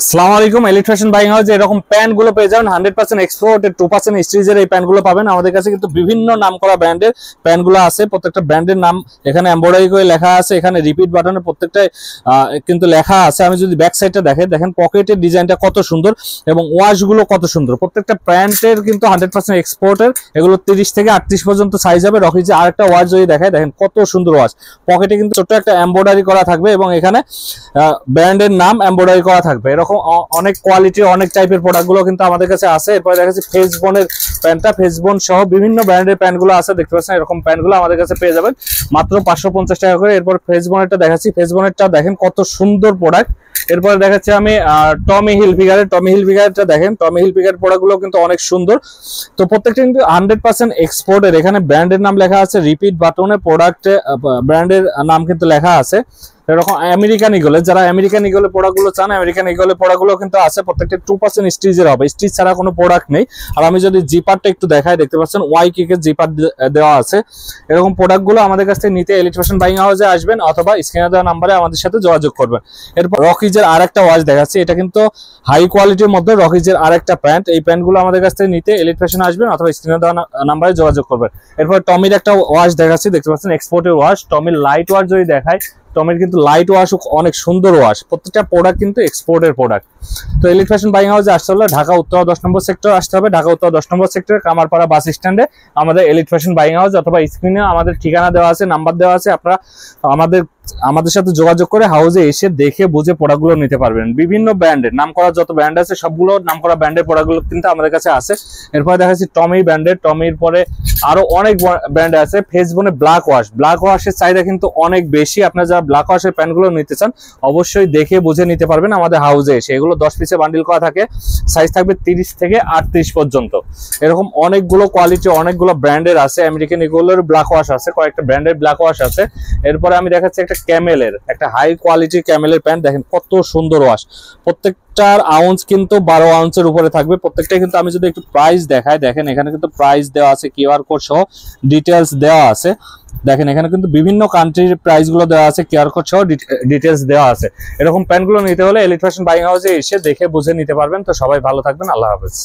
আসসালামু আলাইকুম। Elite fashion buying হাউসে এরকম প্যান্ট গুলো পেয়ে যাবেন 100% এক্সপোর্টেড 2% স্টিচের এই প্যান্ট গুলো পাবেন। আমাদের কাছে কিন্তু বিভিন্ন নাম করা ব্র্যান্ডের প্যান্ট গুলো আছে। প্রত্যেকটা ব্র্যান্ডের নাম এখানে এমব্রয়ডারি করে লেখা আছে। এখানে রিপিট বাটনের প্রত্যেকটাই কিন্তু লেখা আছে। আমি যদি ব্যাক সাইডটা দেখেন পকেটের ডিজাইনটা কত সুন্দর এবং ওয়াশ গুলো কত সুন্দর। প্রত্যেকটা প্যান্টের কিন্তু 100% এক্সপোর্টের। এগুলো 30 থেকে 38 পর্যন্ত সাইজ হবে। রকিজে আরেকটা ওয়াশ যদি দেখেন কত সুন্দর ওয়াশ। পকেটে কিন্তু ছোট্ট একটা এমব্রয়ডারি করা থাকবে এবং এখানে ব্র্যান্ডের নাম এমব্রয়ডারি করা থাকবে। এরকম অনেক কোয়ালিটি অনেক টাইপের প্রোডাক্টগুলো কিন্তু আমাদের কাছে আছে। এরপরে দেখাচ্ছি ফেসবোনের প্যান্টটা, ফেসবোন সহ বিভিন্ন ব্র্যান্ডের প্যান্টগুলো আছে। দেখতে পাচ্ছেন এরকম প্যান্টগুলো আমাদের কাছে পেয়ে যাবেন মাত্র 550 টাকা করে। এরপর ফেসবোনেরটা দেখাচ্ছি। ফেসবোনেরটা দেখেন কত সুন্দর প্রোডাক্ট। এরপরে দেখাচ্ছি আমি টমি হিলফিগারটা দেখেন। টমি হিলফিগার প্রোডাক্টগুলো কিন্তু অনেক সুন্দর। তো প্রত্যেকটা কিন্তু 100% এক্সপোর্টের। এখানে ব্র্যান্ডের নাম লেখা আছে, রিপিট বাটনে প্রোডাক্টে ব্র্যান্ডের নাম কিন্তু লেখা আছে। এরকম আমেরিকান ইগলের, যারা আমেরিকান ইগলের প্রোডাক্টগুলো চান, আমেরিকান ইগলের প্রোডাক্টগুলো কিন্তু আছে। প্রত্যেকটা 2% স্টিচের হবে, স্টিচ ছাড়া কোনো প্রোডাক্ট নেই। আর আমি যদি জিপারটা একটু দেখাই, দেখতে পাচ্ছেন ওয়াই কিকের জিপার দেওয়া আছে। এরকম প্রোডাক্টগুলো আমাদের কাছ থেকে নিতে এলিট ফ্যাশন বাইং হাউসে আসবেন অথবা স্ক্রিনে দেওয়া নাম্বারে আমাদের সাথে যোগাযোগ করবেন। এরপর রকিজের আরেকটা ওয়াচ দেখাচ্ছি। এটা কিন্তু হাই কোয়ালিটির মধ্যে রকিজের আরেকটা প্যান্ট। এই প্যান্টগুলো আমাদের কাছ থেকে নিতে এলিট ফ্যাশন আসবেন অথবা স্ক্রিনে দেওয়া নাম্বারে যোগাযোগ করবেন। এরপর টমির একটা ওয়াচ দেখাচ্ছি। দেখতে পাচ্ছেন এক্সপোর্টের ওয়াচ। টমির লাইট ওয়াচ যদি দেখায়, টমির কিন্তু লাইট ওয়াশ অনেক সুন্দর ওয়াশ। প্রত্যেকটা প্রোডাক্ট কিন্তু এক্সপোর্টের প্রোডাক্ট। তো এলিট ফ্যাশন বাইং হাউসে আসতে হলে ঢাকা উত্তর 10 নম্বর সেক্টর আসতে হবে। ঢাকা উত্তর 10 নম্বর সেক্টরে কামারপাড়া বাস স্ট্যান্ডে আমাদের এলিট ফ্যাশন বাইং হাউস, অথবা স্ক্রিনে আমাদের ঠিকানা দেওয়া আছে, নাম্বার দেওয়া আছে। আপনারা আমাদের সাথে যোগাযোগ করে হাউসে এসে দেখে বুঝে প্রোডাক্টগুলো নিতে পারবেন। বিভিন্ন ব্র্যান্ডের নাম করা যত ব্র্যান্ড আছে সবগুলো নাম করা ব্র্যান্ডের প্রোডাক্টগুলো কিন্তু আমাদের কাছে আছে। এরপরে দেখাচ্ছি টমি ব্র্যান্ডের। টমির পরে আরো অনেক ব্র্যান্ড আছে। ফেসবোনে ব্ল্যাক ওয়াশের চাহিদা কিন্তু অনেক বেশি। আপনারা যারা ব্ল্যাক ওয়াশের প্যান্টগুলো নিতে চান অবশ্যই দেখে বুঝে নিতে পারবেন আমাদের হাউসে এসে। এগুলো 10 পিসে বান্ডিল করা থাকে, সাইজ থাকবে 30 থেকে 38 পর্যন্ত। এরকম অনেকগুলো কোয়ালিটি অনেকগুলো ব্র্যান্ডের আছে। আমেরিকান ইগলের ব্ল্যাক ওয়াশ আছে, কয়েকটা ব্র্যান্ডের ব্ল্যাক ওয়াশ আছে। এরপরে আমি দেখাচ্ছি একটা ক্যামেলের, একটা হাই কোয়ালিটি ক্যামেলের প্যান্ট। দেখেন কত সুন্দর ওয়াশ। প্রত্যেকটার আউন্স কিন্তু 12 আউন্সের উপরে থাকবে প্রত্যেকটা। কিন্তু আমি যদি একটু প্রাইস দেখাই, দেখেন এখানে কিন্তু প্রাইস দেওয়া আছে, কিউআর কোড সহ ডিটেলস দেওয়া আছে। দেখেন এখানে কিন্তু বিভিন্ন কান্ট্রির প্রাইস গুলো দেওয়া আছে, কিউআর কোড সহ ডিটেলস দেওয়া আছে। এরকম প্যান্টগুলো নিতে হলে এলিট ফ্যাশন বাইং হাউসে এসে দেখে বুঝে নিতে পারবেন। তো সবাই ভালো থাকবেন, আল্লাহ হাফেজ।